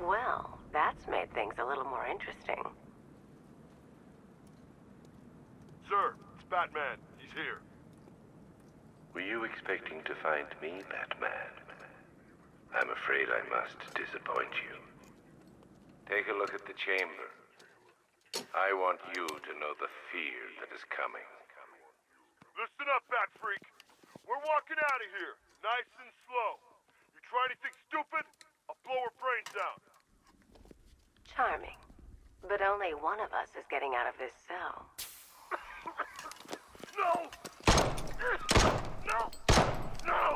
Well, that's made things a little more interesting. Sir, it's Batman. He's here. Were you expecting to find me, Batman? I'm afraid I must disappoint you. Take a look at the chamber. I want you to know the fear that is coming. Listen up, Bat Freak. We're walking out of here, nice and slow. You try anything stupid, I'll blow her brains out. Charming. But only one of us is getting out of this cell. No! No! No!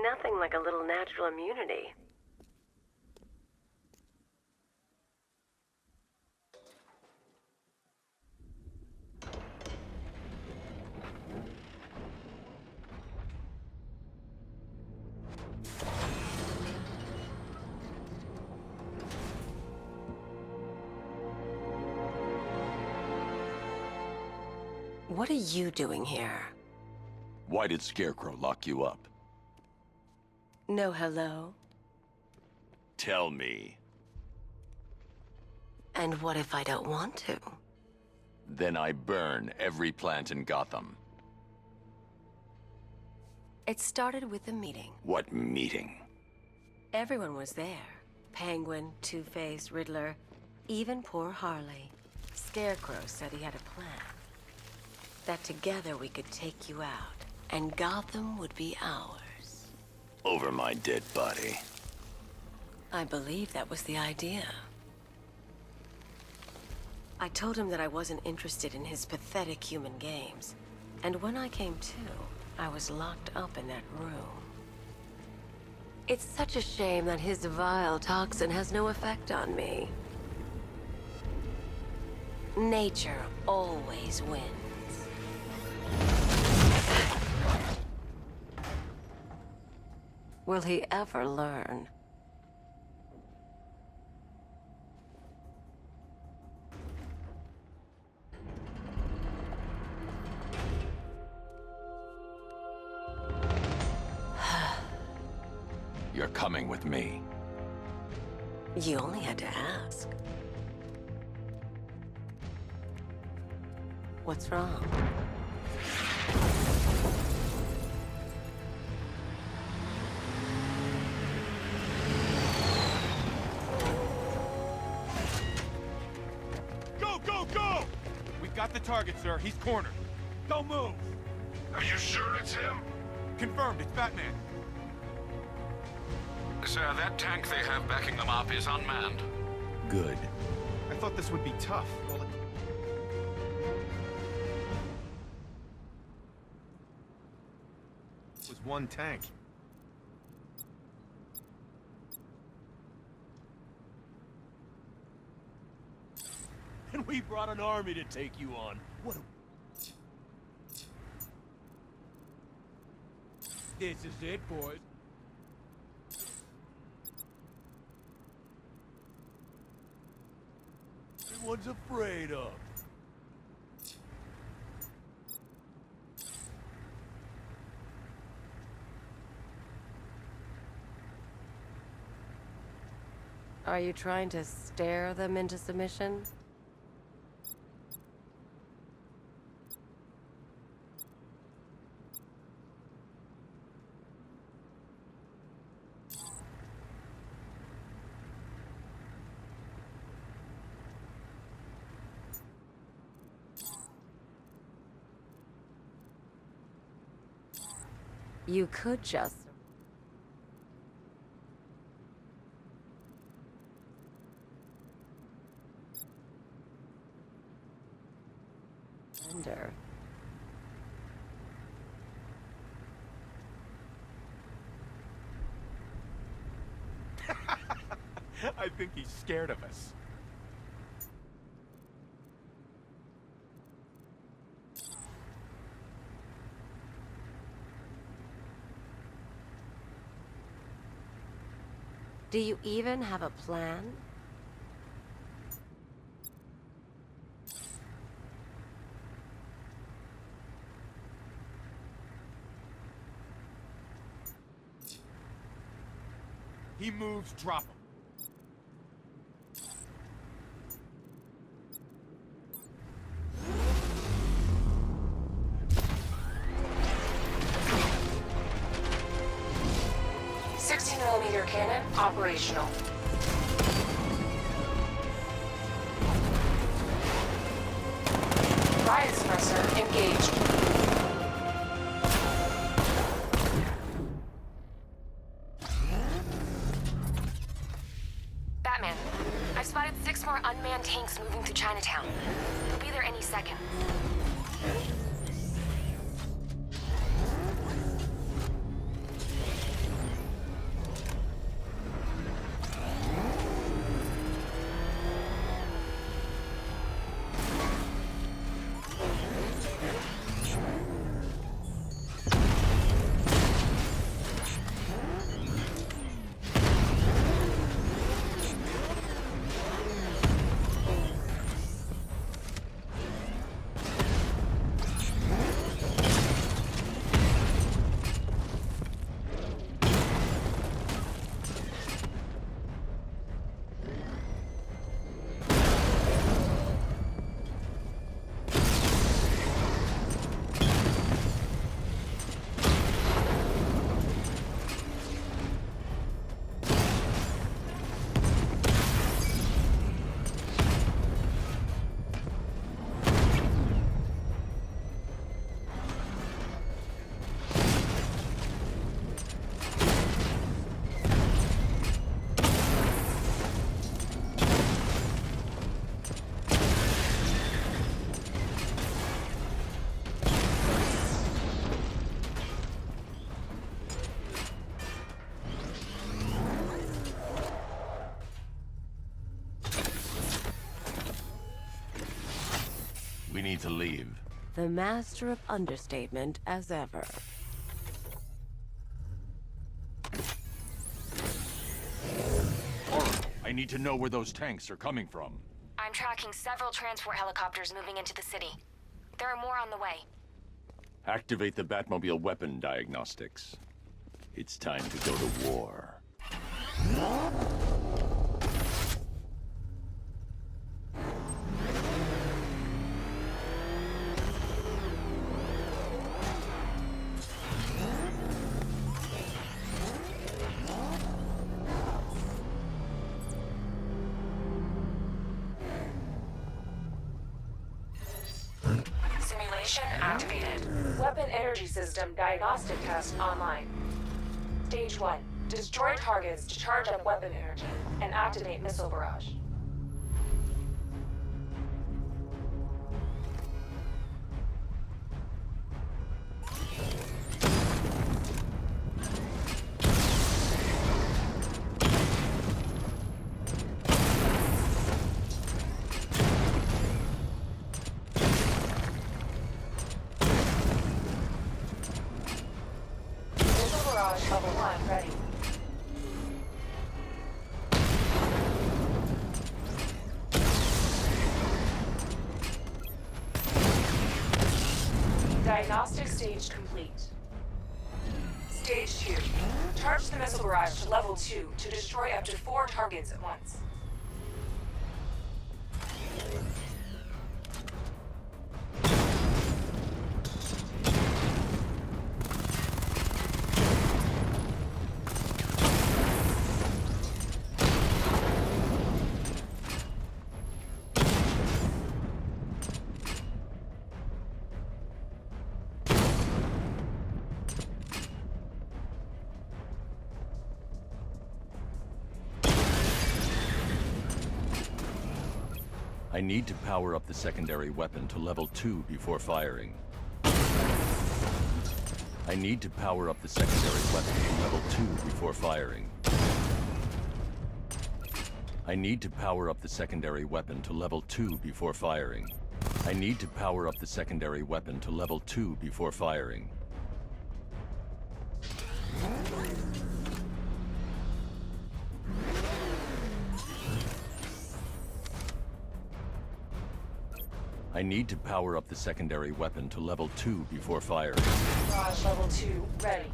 Nothing like a little natural immunity. What are you doing here? Why did Scarecrow lock you up? No hello? Tell me. And what if I don't want to? Then I burn every plant in Gotham. It started with a meeting. What meeting? Everyone was there. Penguin, Two-Face, Riddler, even poor Harley. Scarecrow said he had a plan. That together we could take you out, and Gotham would be ours. Over my dead body. I believe that was the idea. I told him that I wasn't interested in his pathetic human games. And when I came to, I was locked up in that room. It's such a shame that his vile toxin has no effect on me. Nature always wins. Will he ever learn? You're coming with me. You only had to ask. What's wrong? Go! We've got the target, sir. He's cornered. Don't move! Are you sure it's him? Confirmed, it's Batman. Sir, that tank they have backing them up is unmanned. Good. I thought this would be tough. Well, it was one tank. And we brought an army to take you on. What a... This is it, boys. Everyone's afraid of. Are you trying to stare them into submission? You could just... surrender. I think he's scared of us. Do you even have a plan? He moves, drop him. .60mm cannon operational. Riot suppressor engaged. Batman, I've spotted 6 more unmanned tanks moving through Chinatown. They'll be there any second. We need to leave. The master of understatement as ever. I need to know where those tanks are coming from. I'm tracking several transport helicopters moving into the city. There are more on the way. Activate the Batmobile weapon diagnostics. It's time to go to war. Simulation activated. Weapon energy system diagnostic test online. Stage 1. Destroy targets to charge up weapon energy and activate missile barrage. Level 1 ready. Diagnostic stage complete. Stage 2. Charge the missile barrage to level 2 to destroy up to 4 targets at once. I need to power up the secondary weapon to level 2 before firing. I need to power up the secondary weapon to level 2 before firing. I need to power up the secondary weapon to level 2 before firing. I need to power up the secondary weapon to level 2 before firing. I need to power up the secondary weapon to level 2 before firing. Barrage level 2 ready.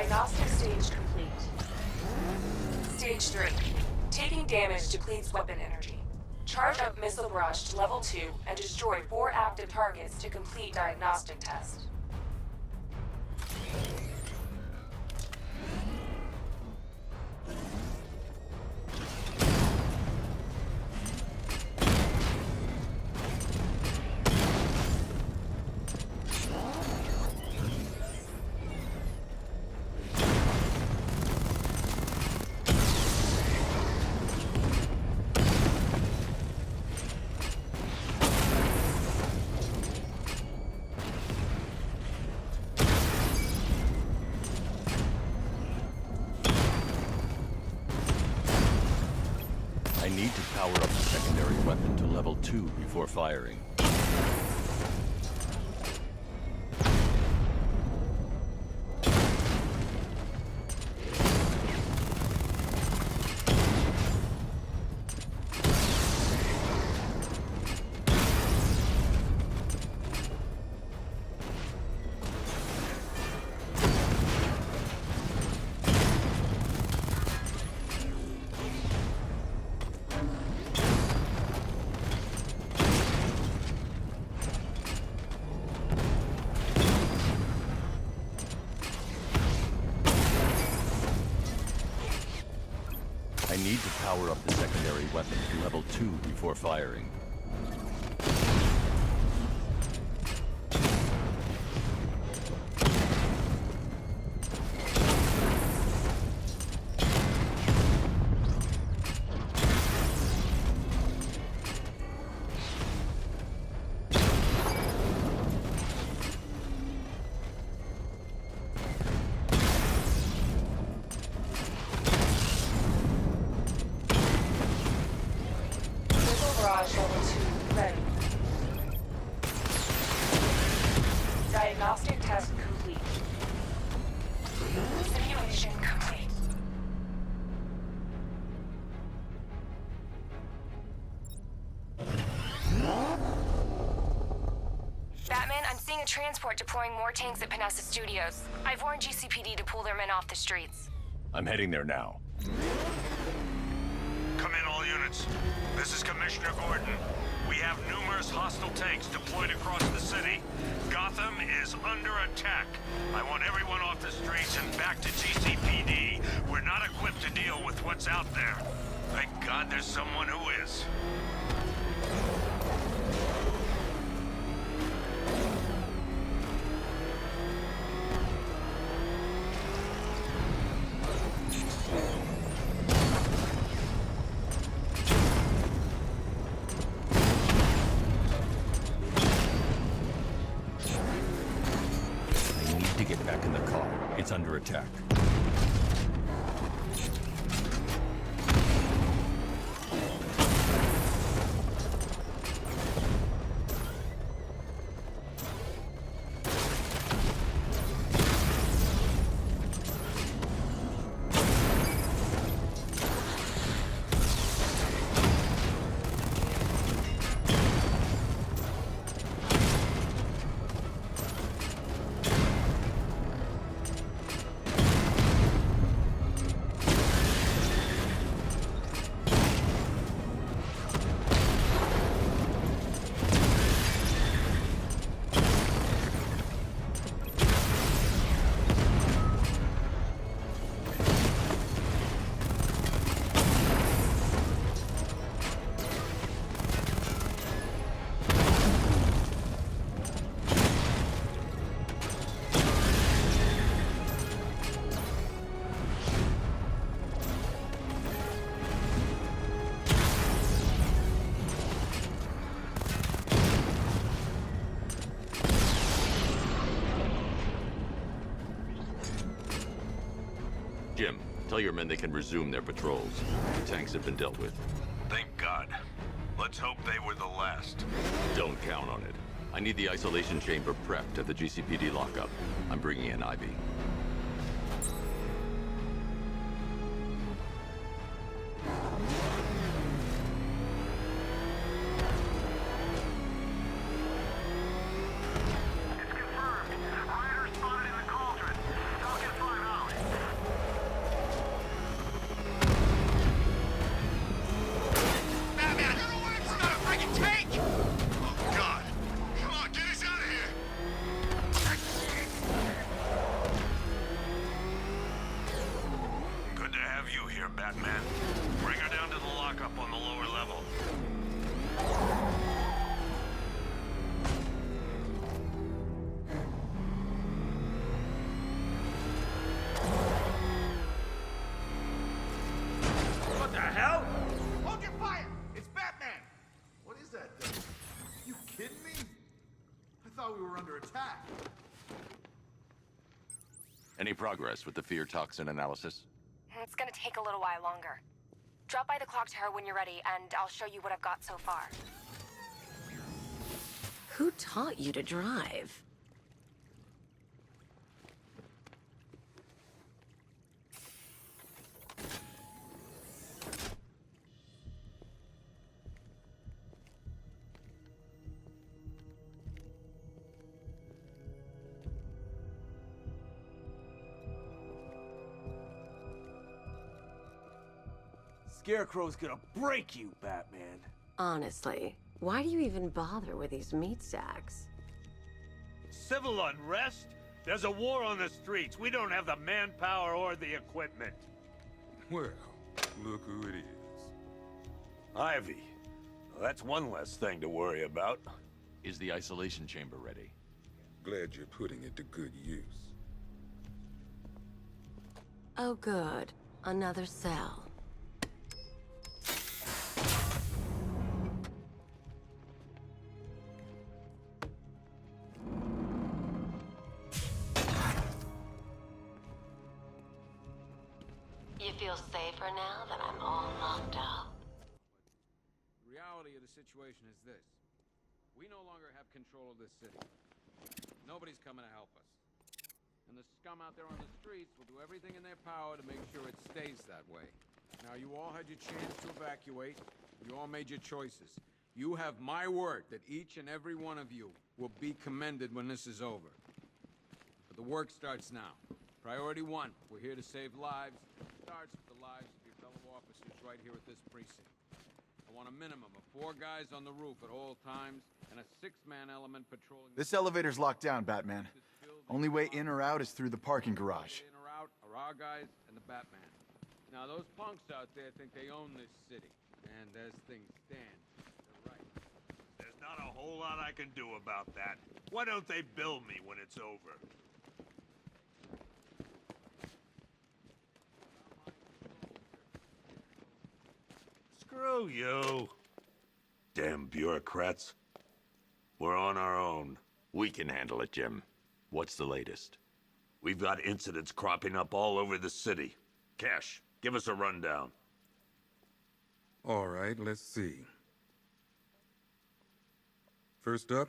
Diagnostic stage complete. Stage 3. Taking damage depletes weapon energy. Charge up missile barrage to level 2 and destroy 4 active targets to complete diagnostic test. I need to power up the secondary weapon to level 2 before firing. I need to power up the secondary weapon to level 2 before firing. Barrage level 2 ready. Diagnostic test complete. Simulation complete. Batman, I'm seeing a transport deploying more tanks at Panessa Studios. I've warned GCPD to pull their men off the streets. I'm heading there now. Come in, all units. This is Commissioner Gordon. We have numerous hostile tanks deployed across the city. Gotham is under attack. I want everyone off the streets and back to GCPD. We're not equipped to deal with what's out there. Thank God there's someone who is. To get back in the car. It's under attack. Jim, tell your men they can resume their patrols. The tanks have been dealt with. Thank God. Let's hope they were the last. Don't count on it. I need the isolation chamber prepped at the GCPD lockup. I'm bringing in Ivy. It's confirmed. Rioters spotted in the cauldron. Talk in 5 hours. Any progress with the fear toxin analysis? It's gonna take a little while longer. Drop by the clock tower when you're ready, and I'll show you what I've got so far. Who taught you to drive? Scarecrow's gonna break you, Batman. Honestly, why do you even bother with these meat sacks? Civil unrest? There's a war on the streets. We don't have the manpower or the equipment. Well, look who it is. Ivy. Well, that's one less thing to worry about. Is the isolation chamber ready? Glad you're putting it to good use. Oh good, another cell. You feel safer now that I'm all locked up? The reality of the situation is this. We no longer have control of this city. Nobody's coming to help us. And the scum out there on the streets will do everything in their power to make sure it stays that way. Now, you all had your chance to evacuate. You all made your choices. You have my word that each and every one of you will be commended when this is over. But the work starts now. Priority one, we're here to save lives. It starts with the lives of your fellow officers right here at this precinct. I want a minimum of 4 guys on the roof at all times, and a 6-man element patrolling... This elevator's locked down, Batman. Only way in or out is through the parking garage. In or out are our guys and the Batman. Now, those punks out there think they own this city. And as things stand, they're right. There's not a whole lot I can do about that. Why don't they bill me when it's over? Screw you. Damn bureaucrats. We're on our own. We can handle it, Jim. What's the latest? We've got incidents cropping up all over the city. Cash, give us a rundown. All right, let's see. First up,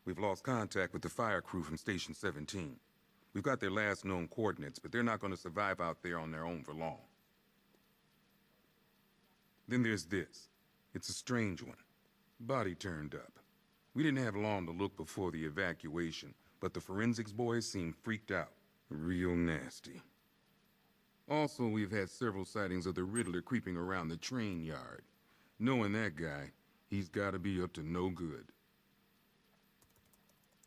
we've lost contact with the fire crew from Station 17. We've got their last known coordinates, but they're not going to survive out there on their own for long. Then there's this. It's a strange one. Body turned up. We didn't have long to look before the evacuation, but the forensics boys seemed freaked out. Real nasty. Also, we've had several sightings of the Riddler creeping around the train yard. Knowing that guy, he's gotta be up to no good.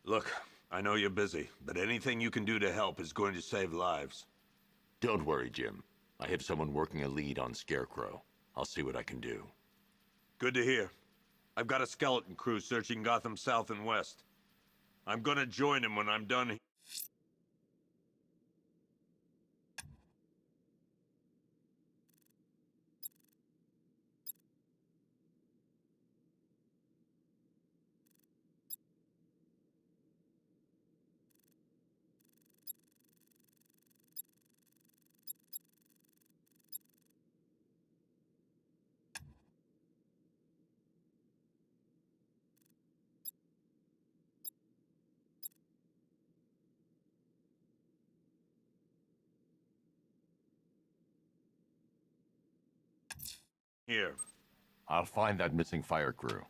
Look, I know you're busy, but anything you can do to help is going to save lives. Don't worry, Jim. I have someone working a lead on Scarecrow. I'll see what I can do. Good to hear. I've got a skeleton crew searching Gotham South and West. I'm gonna join him when I'm done. Here. I'll find that missing fire crew.